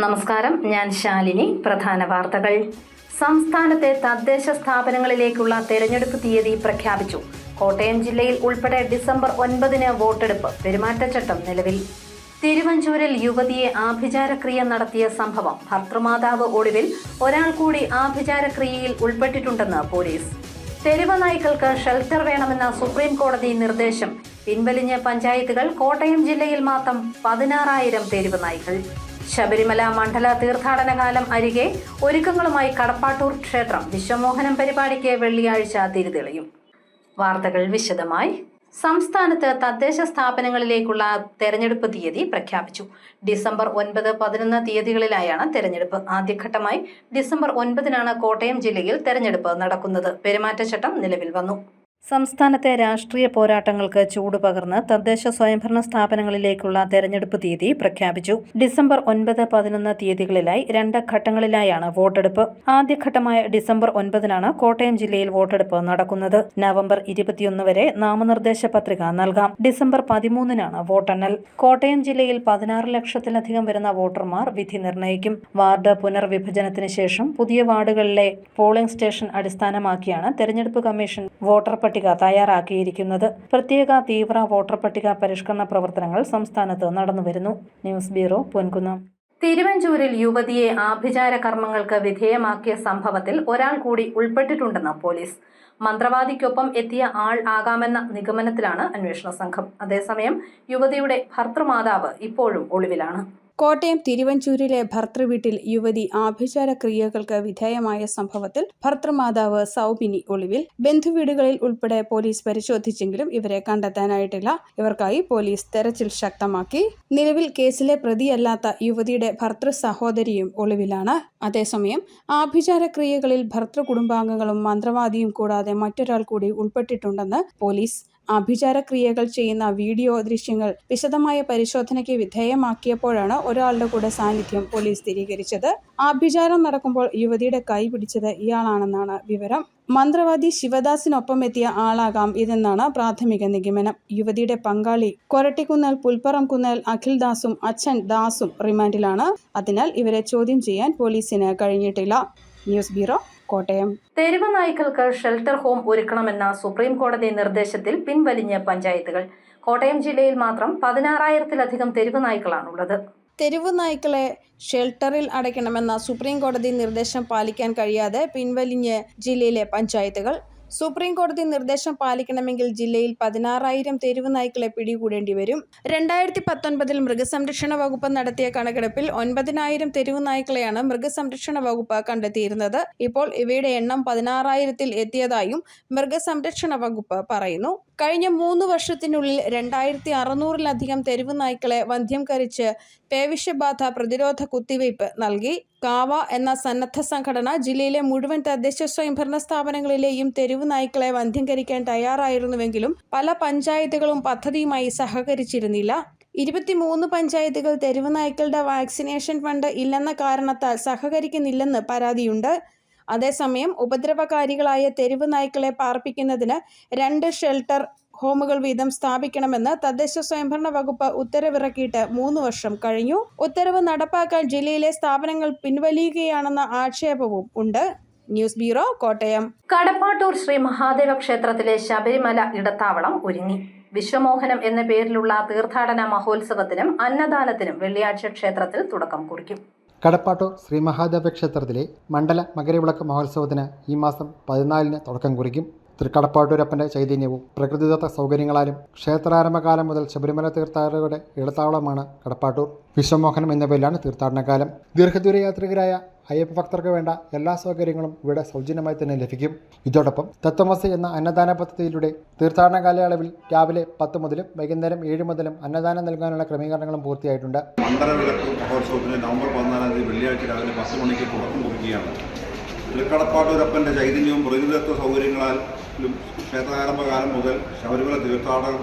നമസ്കാരം, ഞാൻ ശാലിനി. പ്രധാന വാർത്തകൾ. സംസ്ഥാനത്തെ തദ്ദേശ സ്ഥാപനങ്ങളിലേക്കുള്ള തെരഞ്ഞെടുപ്പ് തീയതി പ്രഖ്യാപിച്ചു. കോട്ടയം ജില്ലയിൽ ഉൾപ്പെടെ ഡിസംബർ 9 വോട്ടെടുപ്പ്. പെരുമാറ്റച്ചട്ടം നിലവിൽ. തിരുവഞ്ചൂരിൽ യുവതിയെ ആഭിചാരക്രിയ നടത്തിയ സംഭവം. ഭർത്തൃമാതാവ് ഒടുവിൽ ഒരാൾ കൂടി ആഭിചാരക്രിയയിൽ ഉൾപ്പെട്ടിട്ടുണ്ടെന്ന് പോലീസ്. തെരുവ് നായ്ക്കൾക്ക് ഷെൽട്ടർ വേണമെന്ന സുപ്രീം കോടതി നിർദ്ദേശം പിൻവലിഞ്ഞ പഞ്ചായത്തുകൾ. കോട്ടയം ജില്ലയിൽ മാത്രം 16,000 തെരുവ് നായ്ക്കൾ. ശബരിമല മണ്ഡല തീർത്ഥാടന കാലം അരികെ ഒരുക്കങ്ങളുമായി കടപ്പാട്ടൂർ ക്ഷേത്രം. വിശ്വമോഹനം പരിപാടിക്ക് വെള്ളിയാഴ്ച തിരിതെളിയും. വാർത്തകൾ വിശദമായി. സംസ്ഥാനത്ത് തദ്ദേശ സ്ഥാപനങ്ങളിലേക്കുള്ള തെരഞ്ഞെടുപ്പ് തീയതി പ്രഖ്യാപിച്ചു. ഡിസംബർ 9, 11 തീയതികളിലായാണ് തെരഞ്ഞെടുപ്പ്. ആദ്യഘട്ടമായി ഡിസംബർ 9 കോട്ടയം ജില്ലയിൽ തെരഞ്ഞെടുപ്പ് നടക്കുന്നത്. പെരുമാറ്റച്ചട്ടം നിലവിൽ വന്നു. സംസ്ഥാനത്തെ രാഷ്ട്രീയ പോരാട്ടങ്ങൾക്ക് ചൂടുപകർന്ന് തദ്ദേശ സ്വയംഭരണ സ്ഥാപനങ്ങളിലേക്കുള്ള തെരഞ്ഞെടുപ്പ് തീയതി പ്രഖ്യാപിച്ചു. ഡിസംബർ 9, 11 തീയതികളിലായി 2 ഘട്ടങ്ങളിലായാണ് വോട്ടെടുപ്പ്. ആദ്യഘട്ടമായ ഡിസംബർ 9 കോട്ടയം ജില്ലയിൽ വോട്ടെടുപ്പ് നടക്കുന്നത്. നവംബർ 21 വരെ നാമനിർദ്ദേശ പത്രിക നൽകാം. ഡിസംബർ 13 വോട്ടെണ്ണൽ. കോട്ടയം ജില്ലയിൽ 16 ലക്ഷത്തിലധികം വരുന്ന വോട്ടർമാർ വിധി നിർണ്ണയിക്കും. വാർഡ് പുനർവിഭജനത്തിന് ശേഷം പുതിയ വാർഡുകളിലെ പോളിംഗ് സ്റ്റേഷൻ അടിസ്ഥാനമാക്കിയാണ് തെരഞ്ഞെടുപ്പ് കമ്മീഷൻ വോട്ടർ പട്ടിക തയ്യാറാക്കിയിരിക്കുന്നത്. പ്രത്യേക തീവ്ര വോട്ടർ പട്ടിക പരിഷ്കരണ പ്രവർത്തനങ്ങൾ സംസ്ഥാനത്ത് നടന്നുവരുന്നു. News bureau, Ponkunnam. തിരുവഞ്ചൂരിൽ യുവതിയെ ആഭിചാര കർമ്മങ്ങൾക്ക് വിധേയമാക്കിയ സംഭവത്തിൽ ഒരാൾ കൂടി ഉൾപ്പെട്ടിട്ടുണ്ടെന്ന് പോലീസ്. മന്ത്രവാദിക്കൊപ്പം എത്തിയ ആൾ ആകാമെന്ന നിഗമനത്തിലാണ് അന്വേഷണ സംഘം. അതേസമയം യുവതിയുടെ ഭർത്തൃമാതാവ് ഇപ്പോഴും ഒളിവിലാണ്. കോട്ടയം തിരുവഞ്ചൂരിലെ ഭർത്തൃവീട്ടിൽ യുവതി ആഭിചാര ക്രിയകൾക്ക് വിധേയമായ സംഭവത്തിൽ ഭർത്തൃമാതാവ് സൗബിനി ഒളിവിൽ. ബന്ധുവീടുകളിൽ ഉൾപ്പെടെ പോലീസ് പരിശോധിച്ചെങ്കിലും ഇവരെ കണ്ടെത്താനായിട്ടില്ല. ഇവർക്കായി പോലീസ് തെരച്ചിൽ ശക്തമാക്കി. നിലവിൽ കേസിലെ പ്രതിയല്ലാത്ത യുവതിയുടെ ഭർത്തൃ സഹോദരിയും ഒളിവിലാണ്. അതേസമയം ആഭിചാര ക്രിയകളിൽ ഭർത്തൃ കുടുംബാംഗങ്ങളും മന്ത്രവാദിയും കൂടാതെ മറ്റൊരാൾ കൂടി ഉൾപ്പെട്ടിട്ടുണ്ടെന്ന് പോലീസ്. ആഭിചാര ക്രിയകൾ ചെയ്യുന്ന വീഡിയോ ദൃശ്യങ്ങൾ വിശദമായ പരിശോധനയ്ക്ക് വിധേയമാക്കിയപ്പോഴാണ് ഒരാളുടെ കൂടെ സാന്നിധ്യം പോലീസ് സ്ഥിരീകരിച്ചത്. ആഭിചാരം നടക്കുമ്പോൾ യുവതിയുടെ കൈ പിടിച്ചത് ഇയാളാണെന്നാണ് വിവരം. മന്ത്രവാദി ശിവദാസിനൊപ്പം എത്തിയ ആളാകാം ഇതെന്നാണ് പ്രാഥമിക നിഗമനം. യുവതിയുടെ പങ്കാളി കൊരട്ടിക്കുന്നൽ പുൽപ്പറംകുന്നൽ അഖിൽദാസും അച്ഛൻ ദാസും റിമാൻഡിലാണ്. അതിനാൽ ഇവരെ ചോദ്യം ചെയ്യാൻ പോലീസിന് കഴിഞ്ഞിട്ടില്ല. News bureau, Kottayam. തെരുവ് നായ്ക്കൾക്ക് ഷെൽട്ടർ ഹോം ഒരുക്കണമെന്ന സുപ്രീം കോടതി നിർദ്ദേശത്തിൽ പിൻവലിഞ്ഞ പഞ്ചായത്തുകൾ. കോട്ടയം ജില്ലയിൽ മാത്രം 16,000-ലധികം തെരുവ് നായ്ക്കളാണുള്ളത്. തെരുവ് നായ്ക്കളെ ഷെൽട്ടറിൽ അടയ്ക്കണമെന്ന സുപ്രീം കോടതി നിർദ്ദേശം പാലിക്കാൻ കഴിയാതെ പിൻവലിഞ്ഞ് ജില്ലയിലെ പഞ്ചായത്തുകൾ. സുപ്രീം കോടതി നിർദ്ദേശം പാലിക്കണമെങ്കിൽ ജില്ലയിൽ 16,000 തെരുവ് നായ്ക്കളെ പിടികൂടേണ്ടി വരും. 2019 മൃഗസംരക്ഷണ വകുപ്പ് നടത്തിയ കണക്കെടുപ്പിൽ 9,000 തെരുവ് നായ്ക്കളെയാണ് മൃഗസംരക്ഷണ വകുപ്പ് കണ്ടെത്തിയിരുന്നത്. ഇപ്പോൾ ഇവയുടെ എണ്ണം 16,000-ൽ എത്തിയതായും മൃഗസംരക്ഷണ വകുപ്പ് പറയുന്നു. കഴിഞ്ഞ 3 വർഷത്തിനുള്ളിൽ 2,600-ലധികം തെരുവ് നായ്ക്കളെ വന്ധ്യംകരിച്ച് പേവിഷബാധ പ്രതിരോധ കുത്തിവയ്പ് നൽകി. കാവ എന്ന സന്നദ്ധ സംഘടന ജില്ലയിലെ മുഴുവൻ തദ്ദേശ സ്വയംഭരണ സ്ഥാപനങ്ങളിലെയും തെരുവ് നായ്ക്കളെ വന്ധ്യംകരിക്കാൻ തയ്യാറായിരുന്നുവെങ്കിലും പല പഞ്ചായത്തുകളും പദ്ധതിയുമായി സഹകരിച്ചിരുന്നില്ല. 23 പഞ്ചായത്തുകൾ തെരുവ് നായ്ക്കളുടെ വാക്സിനേഷൻ ഫണ്ട് ഇല്ലെന്ന കാരണത്താൽ സഹകരിക്കുന്നില്ലെന്ന് പരാതിയുണ്ട്. അതേസമയം ഉപദ്രവകാരികളായ തെരുവ് നായ്ക്കളെ പാർപ്പിക്കുന്നതിന് 2 ഷെൽട്ടർ ഹോമുകൾ വീതം സ്ഥാപിക്കണമെന്ന് തദ്ദേശ സ്വയംഭരണ വകുപ്പ് ഉത്തരവിറക്കിയിട്ട് 3 വർഷം കഴിഞ്ഞു. ഉത്തരവ് നടപ്പാക്കാൻ ജില്ലയിലെ സ്ഥാപനങ്ങൾ പിൻവലിയുകയാണെന്ന ആക്ഷേപവും ഉണ്ട്. News bureau, Kottayam. കടപ്പാട്ടൂർ ശ്രീ മഹാദേവ ക്ഷേത്രത്തിലെ ശബരിമല ഇടത്താവളം ഒരുങ്ങി. വിശ്വമോഹനം എന്ന പേരിലുള്ള തീർത്ഥാടന മഹോത്സവത്തിനും അന്നദാനത്തിനും വെള്ളിയാഴ്ച ക്ഷേത്രത്തിൽ തുടക്കം കുറിക്കും. കടപ്പാട്ടൂർ ശ്രീ മഹാദേവ ക്ഷേത്രത്തിലെ മണ്ഡല മകരവിളക്ക് മഹോത്സവത്തിന് ഈ മാസം 14 തുടക്കം കുറിക്കും. തൃക്കടപ്പാട്ടൂരപ്പൻ്റെ ചൈതന്യവും പ്രകൃതിദത്ത സൗകര്യങ്ങളാലും ക്ഷേത്രാരംഭകാലം മുതൽ ശബരിമല തീർത്ഥാടകരുടെ ഇടത്താവളമാണ് കടപ്പാട്ടൂർ. വിശ്വമോഹനം എന്ന പേരിലാണ് തീർത്ഥാടനകാലം. ദീർഘദൂര യാത്രികരായ അയ്യപ്പ ഭക്തർക്ക് വേണ്ട എല്ലാ സൗകര്യങ്ങളും ഇവിടെ സൗജന്യമായി തന്നെ ലഭിക്കും. ഇതോടൊപ്പം തത്വമസി എന്ന അന്നദാന പദ്ധതിയിലൂടെ തീർത്ഥാടന കാലയളവിൽ രാവിലെ 10 മുതലും വൈകുന്നേരം 7 മുതലും അന്നദാനം നൽകാനുള്ള ക്രമീകരണങ്ങളും പൂർത്തിയായിട്ടുണ്ട്. മണ്ഡലവിളക്ക് മഹോത്സവത്തിന് നവംബർ 14 വെള്ളിയാഴ്ച രാവിലെ 10 മണിക്ക് തുടക്കം കുറിക്കുകയാണ്. തൃക്കടപ്പാട്ടൂരപ്പൻ്റെ ചൈതന്യവും പ്രകൃതിദത്ത സൗകര്യങ്ങളാലും ക്ഷേത്രാരംഭകാലം മുതൽ ശബരിമല തീർത്ഥാടകർ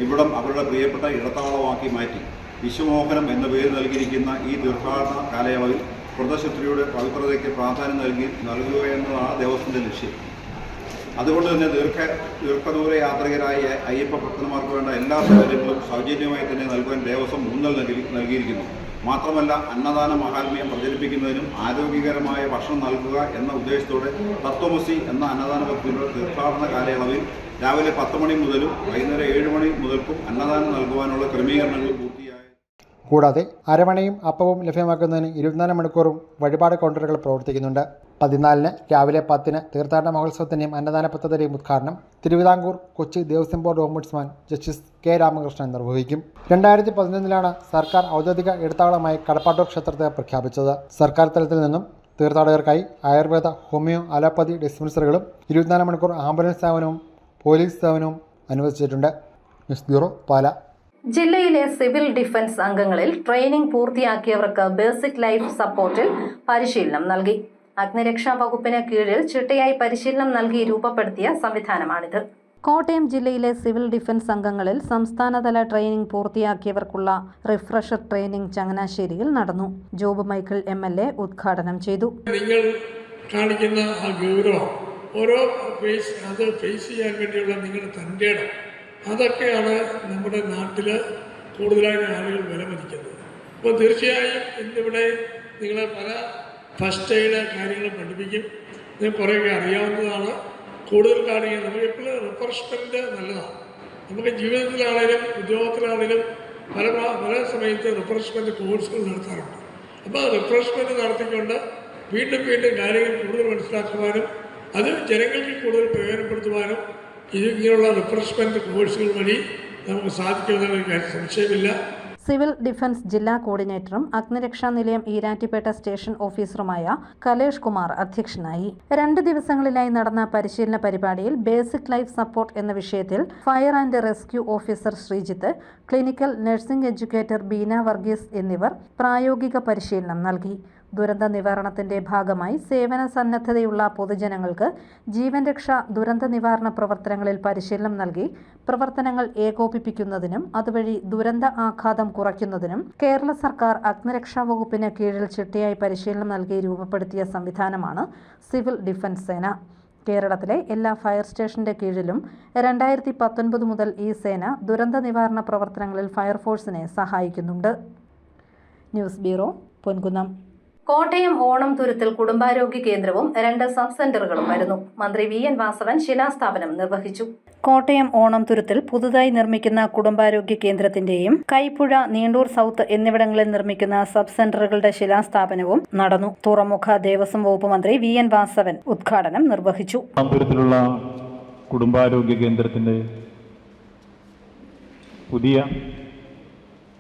ഇവിടം അവരുടെ പ്രിയപ്പെട്ട ഇടത്താവളമാക്കി മാറ്റി. വിശ്വമോഹനം എന്ന പേര് നൽകിയിരിക്കുന്ന ഈ തീർത്ഥാടന കാലയളവിൽ വ്രതശുദ്ധിയുടെ പവിത്രതയ്ക്ക് പ്രാധാന്യം നൽകുക എന്നതാണ് ദേവസ്വത്തിൻ്റെ ലക്ഷ്യം. അതുകൊണ്ട് തന്നെ ദീർഘദൂര യാത്രികരായ അയ്യപ്പ ഭക്തന്മാർക്ക് വേണ്ട എല്ലാ സൗകര്യങ്ങളും സൗജന്യമായി തന്നെ നൽകാൻ ദേവസ്വം ഊന്നൽ നൽകിയിരിക്കുന്നു. മാത്രമല്ല അന്നദാന മഹാത്മ്യം പ്രചരിപ്പിക്കുന്നതിനും ആരോഗ്യകരമായ ഭക്ഷണം നൽകുക എന്ന ഉദ്ദേശത്തോടെ തത്വമസി എന്ന അന്നദാന പദ്ധതിയുടെ തീർത്ഥാടന കാലയളവിൽ രാവിലെ 10 മണി മുതലും വൈകുന്നേരം 7 മണി മുതൽക്കും അന്നദാനം നൽകുവാനുള്ള ക്രമീകരണങ്ങൾ പൂർത്തിയായി. കൂടാതെ അരവണയും അപ്പവും ലഭ്യമാക്കുന്നതിന് 24 മണിക്കൂറും വഴിപാട് കൗണ്ടറുകൾ പ്രവർത്തിക്കുന്നുണ്ട്. 14-ന് രാവിലെ 10-ന് തീർത്ഥാടന മഹോത്സവത്തിൻ്റെയും അന്നദാന പദ്ധതിയുടെയും ഉദ്ഘാടനം Thiruvithamkoor Kochi Devaswom board ombudsman justice K Ramakrishnan നിർവഹിക്കും. 2011-ലാണ് സർക്കാർ ഔദ്യോഗിക ഇടത്താവളമായി കടപ്പാട്ടൂർ ക്ഷേത്രത്തെ പ്രഖ്യാപിച്ചത്. സർക്കാർ തലത്തിൽ നിന്നും തീർത്ഥാടകർക്കായി ആയുർവേദ, ഹോമിയോ, അലോപ്പതി ഡിസ്പെൻസറികളും 24 മണിക്കൂർ ആംബുലൻസ് സേവനവും പോലീസ് സേവനവും അനുവദിച്ചിട്ടുണ്ട്. ന്യൂസ് ബ്യൂറോ, പാല. ജില്ലയിലെ സിവിൽ ഡിഫൻസ് അംഗങ്ങളിൽ ട്രെയിനിംഗ് പൂർത്തിയാക്കിയവർക്ക് ബേസിക് ലൈഫ് സപ്പോർട്ടിൽ പരിശീലനം നൽകി. അഗ്നിരക്ഷാ വകുപ്പിന് കീഴിൽ ചിട്ടയായി പരിശീലനം നൽകി രൂപപ്പെടുത്തിയ സംവിധാനമാണിത്. കോട്ടയം ജില്ലയിലെ സിവിൽ ഡിഫൻസ് അംഗങ്ങളിൽ സംസ്ഥാനതല ട്രെയിനിംഗ് പൂർത്തിയാക്കിയവർക്കുള്ള റിഫ്രഷർ ട്രെയിനിംഗ് ചങ്ങനാശ്ശേരിയിൽ നടന്നു. ജോബ് മൈക്കിൾ MLA ഉദ്ഘാടനം ചെയ്തു. നിങ്ങൾ കാണിക്കുന്ന ആ ഗൗരവം, ഓരോ ഫേസ് ചെയ്യാൻ വേണ്ടിയുള്ള നിങ്ങളുടെ തൻ്റെ ഇടം, അതൊക്കെയാണ് നമ്മുടെ നാട്ടിൽ കൂടുതലായിട്ട് ആളുകൾ വിലമതിക്കുന്നത്. അപ്പോൾ തീർച്ചയായും ഇന്നിവിടെ നിങ്ങളെ പല ഫസ്റ്റ് എയ്ഡ് കാര്യങ്ങളും പഠിപ്പിക്കും. നിങ്ങൾക്ക് കുറേയൊക്കെ അറിയാവുന്നതാണ്. കൂടുതൽ കാര്യങ്ങൾ നമുക്ക് എപ്പോഴും റിഫ്രഷ്മെൻറ്റ് നല്ലതാണ്. നമുക്ക് ജീവിതത്തിലാണേലും ഉദ്യോഗത്തിലാണേലും പല സമയത്ത് റിഫ്രഷ്മെൻറ്റ് കോഴ്സുകൾ നടത്താറുണ്ട്. അപ്പോൾ റിഫ്രഷ്മെൻറ്റ് നടത്തിക്കൊണ്ട് വീണ്ടും കാര്യങ്ങൾ കൂടുതൽ മനസ്സിലാക്കുവാനും അത് ജനങ്ങൾക്ക് കൂടുതൽ പ്രയോജനപ്പെടുത്തുവാനും ഇങ്ങനെയുള്ള റിഫ്രഷ്മെൻറ്റ് കോഴ്സുകൾ വഴി നമുക്ക് സാധിക്കുമെന്നുള്ള കാര്യം സംശയമില്ല. സിവിൽ ഡിഫൻസ് ജില്ലാ കോർഡിനേറ്ററും അഗ്നിരക്ഷാ നിലയം ഈരാറ്റുപേട്ട സ്റ്റേഷൻ ഓഫീസറുമായ കലേഷ് കുമാർ അധ്യക്ഷനായി. 2 ദിവസങ്ങളിലായി നടന്ന പരിശീലന പരിപാടിയിൽ ബേസിക് ലൈഫ് സപ്പോർട്ട് എന്ന വിഷയത്തിൽ fire and rescue officer Sreejith, clinical nursing educator Beena Varghese എന്നിവർ പ്രായോഗിക പരിശീലനം നൽകി. ദുരന്ത നിവാരണത്തിന്റെ ഭാഗമായി സേവന സന്നദ്ധതയുള്ള പൊതുജനങ്ങൾക്ക് ജീവൻ രക്ഷാ ദുരന്ത നിവാരണ പ്രവർത്തനങ്ങളിൽ പരിശീലനം നൽകി പ്രവർത്തനങ്ങൾ ഏകോപിപ്പിക്കുന്നതിനും അതുവഴി ദുരന്ത ആഘാതം കുറയ്ക്കുന്നതിനും കേരള സർക്കാർ അഗ്നിരക്ഷാ വകുപ്പിന് കീഴിൽ ചിട്ടയായി പരിശീലനം നൽകി രൂപപ്പെടുത്തിയ സംവിധാനമാണ് സിവിൽ ഡിഫൻസ് സേന. കേരളത്തിലെ എല്ലാ ഫയർ സ്റ്റേഷന്റെ കീഴിലും 2019 മുതൽ ഈ സേന ദുരന്ത നിവാരണ പ്രവർത്തനങ്ങളിൽ ഫയർഫോഴ്സിനെ സഹായിക്കുന്നുണ്ട്. News bureau, Ponkunnam. കോട്ടയം ഓണം തുരുത്തിൽ കുടുംബാരോഗ്യ കേന്ദ്രവും 2 സബ് സെന്ററുകളും വരുന്നു. മന്ത്രി VN വാസവൻ ശിലാസ്ഥാപനം നിർവഹിച്ചു. കോട്ടയം ഓണം തുരുത്തിൽ പുതുതായി നിർമ്മിക്കുന്ന കുടുംബാരോഗ്യ കേന്ദ്രത്തിന്റെയും കൈപ്പുഴ, നീണ്ടൂർ സൗത്ത് എന്നിവിടങ്ങളിൽ നിർമ്മിക്കുന്ന സബ് സെന്ററുകളുടെ ശിലാസ്ഥാപനവും നടന്നു. തുറമുഖ ദേവസ്വം വകുപ്പ് മന്ത്രി VN വാസവൻ ഉദ്ഘാടനം നിർവഹിച്ചു. തുരുത്തിലുള്ള കുടുംബാരോഗ്യ കേന്ദ്രത്തിന്റെ പുതിയ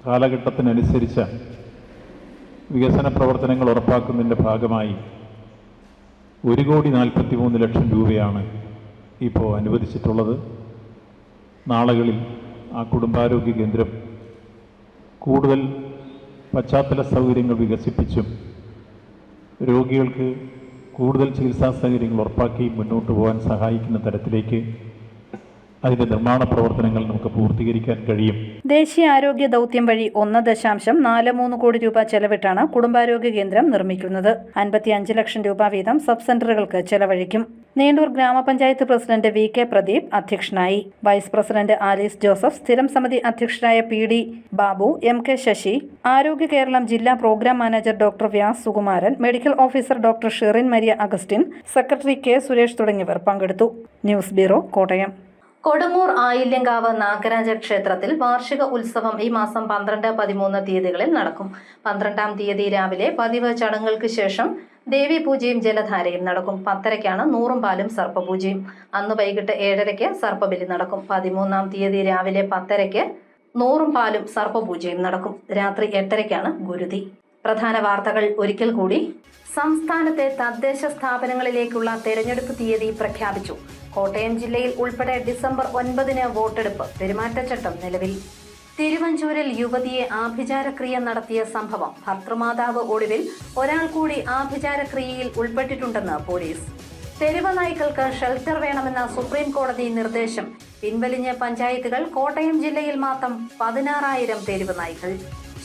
കാലഘട്ടത്തിനനുസരിച്ച വികസന പ്രവർത്തനങ്ങൾ ഉറപ്പാക്കുന്നതിൻ്റെ ഭാഗമായി 1,43,00,000 രൂപയാണ് ഇപ്പോൾ അനുവദിച്ചിട്ടുള്ളത്. നാളുകളിൽ ആ കുടുംബാരോഗ്യ കേന്ദ്രം കൂടുതൽ പശ്ചാത്തല സൗകര്യങ്ങൾ വികസിപ്പിച്ചും രോഗികൾക്ക് കൂടുതൽ ചികിത്സാ സൗകര്യങ്ങൾ ഉറപ്പാക്കി മുന്നോട്ട് പോകാൻ സഹായിക്കുന്ന തരത്തിലേക്ക് അതിന്റെ നിർമ്മാണ പ്രവർത്തനങ്ങൾ നമുക്ക് പൂർത്തീകരിക്കാൻ കഴിയും. ദേശീയ ആരോഗ്യ ദൗത്യം വഴി 1.43 കോടി രൂപ ചെലവിട്ടാണ് കുടുംബാരോഗ്യ കേന്ദ്രം നിർമ്മിക്കുന്നത്. 55 ലക്ഷം രൂപ വീതം സബ് സെന്ററുകൾക്ക് ചെലവഴിക്കും. നീണ്ടൂർ ഗ്രാമപഞ്ചായത്ത് പ്രസിഡന്റ് VK പ്രദീപ് അധ്യക്ഷനായി. വൈസ് പ്രസിഡന്റ് ആലീസ് ജോസഫ്, സ്ഥിരം സമിതി അധ്യക്ഷരായ PD ബാബു, MK ശശി, ആരോഗ്യ കേരളം ജില്ലാ programme manager doctor Vyas Sukumaran, medical officer doctor Sherin Maria Augustine, secretary K Suresh തുടങ്ങിയവർ പങ്കെടുത്തു. News bureau, Kottayam. കൊടുങ്ങൂർ ആയില്യങ്കാവ് നാഗരാജ ക്ഷേത്രത്തിൽ വാർഷിക ഉത്സവം ഈ മാസം 12, 13 തീയതികളിൽ നടക്കും. 12-ാം തീയതി രാവിലെ പതിവ് ചടങ്ങുകൾക്ക് ശേഷം ദേവി പൂജയും ജലധാരയും നടക്കും. 10:30-ക്കാണ് നൂറും പാലും സർപ്പപൂജയും. അന്ന് വൈകിട്ട് 7:30-ക്ക് സർപ്പബലി നടക്കും. 13-ാം തീയതി രാവിലെ 10:30-ക്ക് നൂറും പാലും സർപ്പപൂജയും നടക്കും. രാത്രി 8:30-ക്കാണ് ഗുരുതി. പ്രധാന വാർത്തകൾ ഒരിക്കൽ കൂടി. സംസ്ഥാനത്തെ തദ്ദേശ സ്ഥാപനങ്ങളിലേക്കുള്ള തെരഞ്ഞെടുപ്പ് തീയതി പ്രഖ്യാപിച്ചു. കോട്ടയം ജില്ലയിൽ ഉൾപ്പെടെ ഡിസംബർ 9-ന് വോട്ടെടുപ്പ്. പെരുമാറ്റച്ചട്ടം നിലവിൽ. തിരുവഞ്ചൂരിൽ യുവതിയെ ആഭിചാരക്രിയ നടത്തിയ സംഭവം. ഭർത്തൃമാതാവ് ഒടുവിൽ ഒരാൾ കൂടി ആഭിചാരക്രിയയിൽ ഉൾപ്പെട്ടിട്ടുണ്ടെന്ന് പോലീസ്. തെരുവ് നായ്ക്കൾക്ക് ഷെൽട്ടർ വേണമെന്ന സുപ്രീം കോടതി നിർദ്ദേശം പിൻവലിഞ്ഞ പഞ്ചായത്തുകൾ. കോട്ടയം ജില്ലയിൽ മാത്രം 16,000 തെരുവ് നായ്ക്കൾ.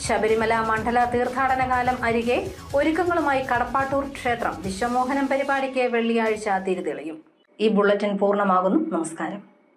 ശബരിമല മണ്ഡല തീർത്ഥാടന കാലം അരികെ ഒരുക്കങ്ങളുമായി കടപ്പാട്ടൂർ ക്ഷേത്രം. വിശ്വമോഹനം പരിപാടിക്ക് വെള്ളിയാഴ്ച തിരിതെളിയും. ഈ ബുള്ളറ്റിൻ പൂർണ്ണമാകുന്നു. നമസ്കാരം.